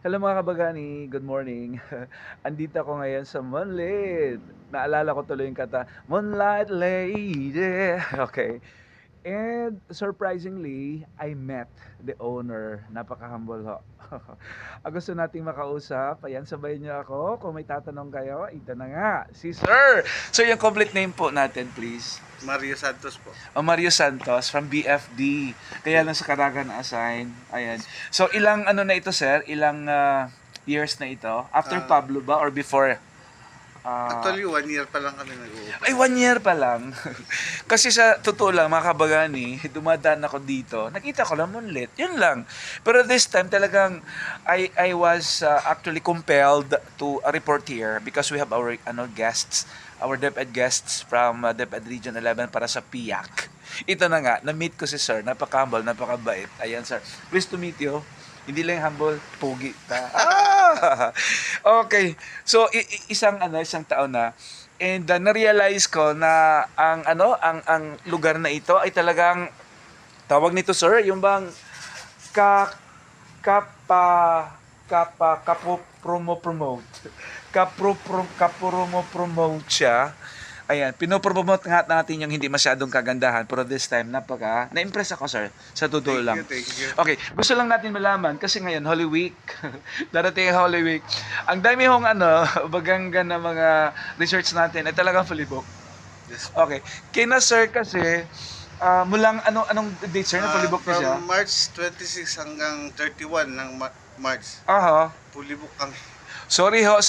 Hello mga kabagani, good morning. Andito ako ngayon sa Monlit. Naalala ko tuloy yung kata, Moonlight Lady. Okay. And surprisingly, I met the owner. Napaka-humble ho. Gusto nating makausap. Ayan, sabayin niyo ako. Kung may tatanong kayo, ito na nga, si Sir. So yung complete name po natin, please. Mario Santos po. Mario Santos from BFD. Kaya lang sa Caraga na-assign. Ayan. So ilang ano na ito, sir? Ilang years na ito? After Ah, Pablo ba or before? Ah, Actually, 1 year pa lang kami nag-uupa. ay, 1 year pa lang. Kasi sa totoo lang, mga kabagani, dumadaan ako dito. Nakita ko lang Moonlit. Yun lang. Pero this time talagang I was actually compelled to report here because we have our guests, our DepEd guests from DepEd Region 11 para sa PIAC. Ito na nga, na-meet ko si Sir. Napaka-humble, napaka-bait. Ayan, Sir. Pleased to meet you. Hindi lang humble, pogi ta. Okay. So isang taon na and na-realize ko na ang lugar na ito ay talagang tawag nito sir, yung bang ka kapa kapo promote. Kapromo-promote siya. Ayan, pinopromote nga natin yung hindi masyadong kagandahan pero this time na-impress ako sir sa totoo lang. Thank you. Okay, gusto lang natin malaman kasi ngayon Holy Week. Darating ang Holy Week. Ang dami hong bagangga na mga research natin ay talagang fully booked. Yes po. Okay. Kina sir kasi mulang anong date sir na fully booked na siya? From March 26 hanggang 31 ng March, Aha. fully book kami. Sorry ho.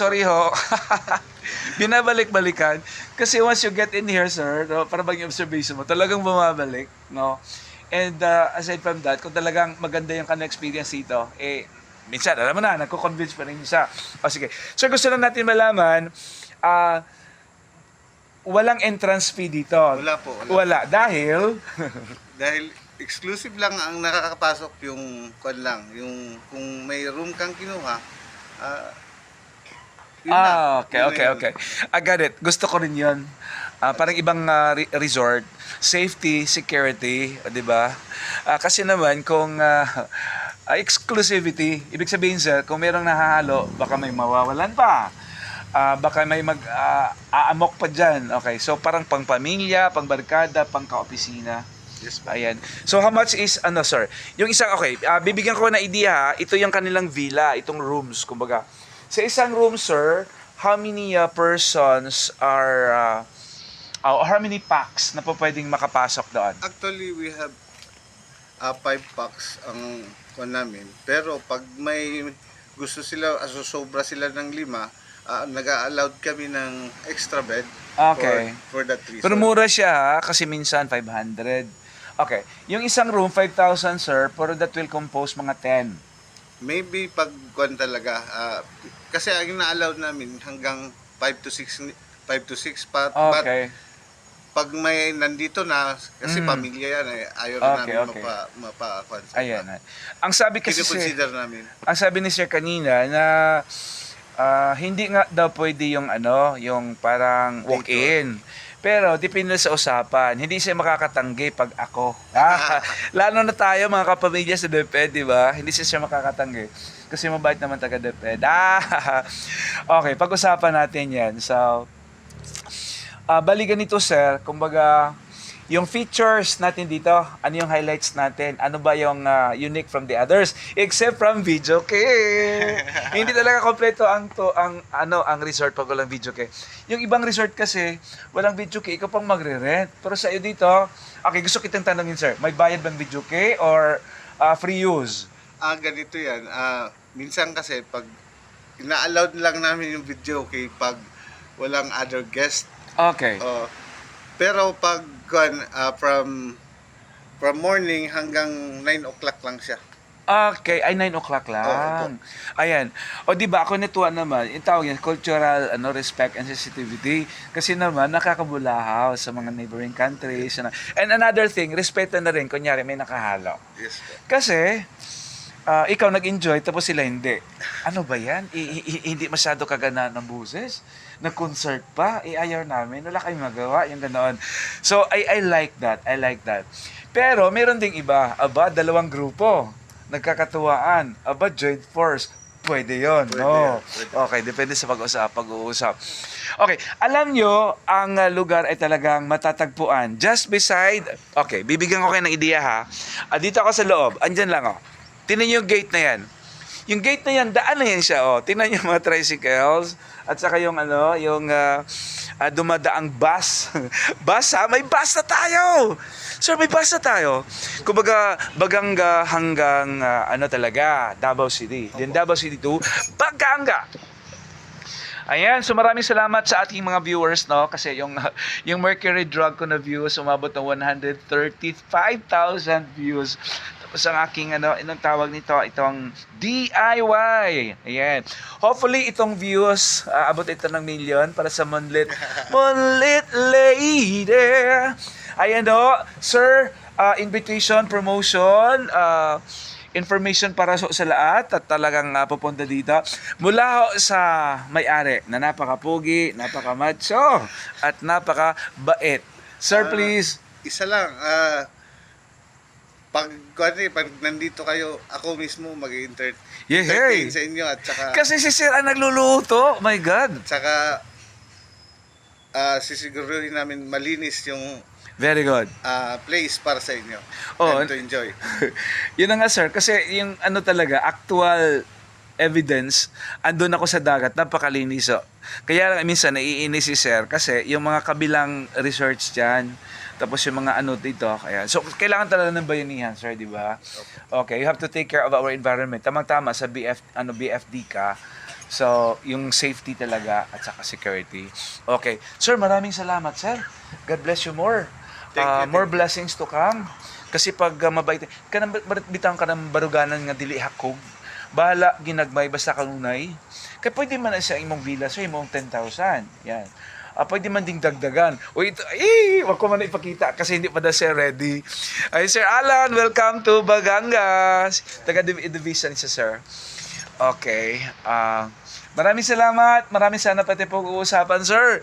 Binabalik-balikan. Kasi once you get in here, sir, no, para bang yung observation mo, talagang bumabalik, no? And aside from that, kung talagang maganda yung kanya experience dito, minsan, alam mo na, nagko-convince pa rin siya. O sige. So gusto lang natin malaman, walang entrance fee dito. Wala po. Wala. Dahil, Dahil exclusive lang ang nakakapasok yung kwan lang. Yung kung may room kang kinuha, yun na. Yun na yun. okay. I got it. Gusto ko rin yun. Parang ibang resort, safety, security, di ba? Kasi naman kung exclusivity, ibig sabihin sir, kung merong nahahalo, baka may mawawalan pa. Baka may aamok pa dyan. Okay, so parang pang pamilya, pang barkada, pang kaopisina. Yes po. Ayan. So how much is sir? Yung isang bibigyan ko na idea ha. Ito yung kanilang villa, itong rooms kumbaga. Sa isang room sir, how many persons are how many packs na po pwedeng makapasok doon? Actually, we have 5 packs ang kwan namin. Pero pag may gusto sila, sobra sila ng 5, nag-allowed kami ng extra bed Okay. for that reason. Pero mura siya ha, kasi minsan 500. Okay. Yung isang room 5,000 sir, pero that will compose mga 10. Maybe pag kwan talaga, kasi ang ina-allowed namin hanggang 5 to 6 but Okay. pag may nandito na, kasi pamilya yan, ayaw na Okay, namin okay. mapa-kwan sa Ayan. Ang sabi kasi Kino-consider namin. ang sabi ni Sir kanina na hindi nga daw pwede yung yung parang walk-in. Pero depende sa usapan. Hindi siya makakatanggi pag ako. Lalo na tayo mga kapamilya sa DepEd, di ba? Hindi siya makakatanggi. Kasi mabait naman taga DepEd. Okay, pag-usapan natin yan. So, balikan nito sir, kumbaga, yung features natin dito, ano yung highlights natin? Ano ba yung unique from the others? Except from video key. Hindi talaga kompleto ang resort pag walang video key. Yung ibang resort kasi, walang video key, ikaw pang magre-rent. Pero sa iyo dito, okay, gusto kitang tanongin sir, may bayad bang video key or free use? Ganito yan. Minsan kasi pag ina-allowed lang namin yung video pag walang other guest. Okay. Pero pag from morning hanggang 9 o'clock lang siya. Okay, ay 9 o'clock lang. Ayan. O di ba ako natuwa naman, yung tawag yan, cultural respect and sensitivity. Kasi naman nakakabulahaw sa mga neighboring countries. And another thing, respeto na rin kunyari may nakahalo. Yes po. Kasi ikaw nag-enjoy tapos sila hindi. Ano ba yan? Hindi masyado kagana ng buses. Nag-concert pa. Ayaw namin. Wala kayong magawa. Yung ganoon. So, I like that. I like that. Pero, meron ding iba. Aba, 2 grupo. Nagkakatuwaan. Aba, joint force. pwede yon, Pwede no? yan, pwede. Okay, depende sa pag-uusap. Okay, alam nyo, ang lugar ay talagang matatagpuan just beside, okay, bibigyan ko kayo ng ideya ha. Dito ako sa loob, andyan lang oh. Tingnan nyo yung gate na yan. Yung gate na yan, daan na yan siya oh. Tingnan nyo yung mga tricycles at saka yung dumadaang bus. Bus ha? May bus na tayo! Sir, may bus na tayo. Kumbaga, Baganga hanggang talaga, Davao City. Then Davao City to Baganga. Ayan, so maraming salamat sa ating mga viewers, no? Kasi yung Mercury Drug ko na views, umabot ng 135,000 views. Tapos ang aking, anong tawag nito? Itong DIY. Ayan. Hopefully, itong views, abot ito ng million para sa Monlit. Monlit Lady. Ayan, no? Sir, invitation, promotion, information para sa lahat at talagang pupunta dito mula sa may-ari na napaka-pugi, napaka-macho at napaka-bait. Sir, please. Isa lang, pag nandito kayo, ako mismo mag-entertain sa inyo at saka Kasi si Sir ang nagluluto. Oh my God. sisiguruhin namin malinis yung Very good. place para sa inyo Oh, and to enjoy. Yun na nga sir, kasi yung talaga, actual evidence, andun ako sa dagat, napakalinis oh. Kaya lang minsan naiinis si sir kasi yung mga kabilang research dyan, tapos yung mga dito, kaya. So, kailangan talaga ng bayanihan, sir, di ba? Okay, you have to take care of our environment. Tamang-tama sa BFD ka. So, yung safety talaga at saka security. Okay. Sir, maraming salamat, sir. God bless you more. Thank you. More blessings to come. Kasi pag mabait, bitang ka ng baruganan nga dili hakog. Bahala, ginagmay, basta kanunay. Kaya pwede man na sa imong villa, sir, imong 10,000. Yan. Pwede man ding dagdagan. O ito, wag ko man na ipakita kasi hindi pa na siya ready. Ay, Sir Alan, welcome to Bagangas. Taga-division siya, sir. Okay. Maraming salamat. Maraming sana pati pag-uusapan, sir.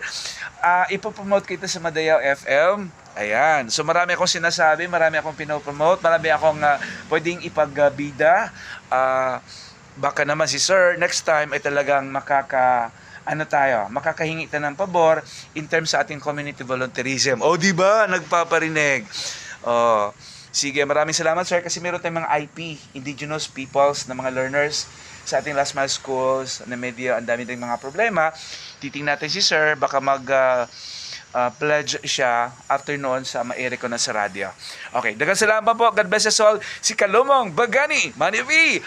Ipopromote kita sa Madayaw FM. Ayan. So marami akong sinasabi, marami akong pinopromote, marami akong pwedeng ipagbida. Baka naman si sir, next time ay talagang makakahingi tayo ng pabor in terms sa ating community volunteerism. O, di ba? Nagpaparinig. Sige, maraming salamat sir kasi meron tayong mga IP, Indigenous Peoples na mga learners sa ating last mile schools na medyo ang dami tayong mga problema. Titingnan natin si sir, baka pledge siya after noon sa ma-air ko na sa radyo. Okay, daghang salamat po. God bless us all. Si Kalumong Bagani, Manny V.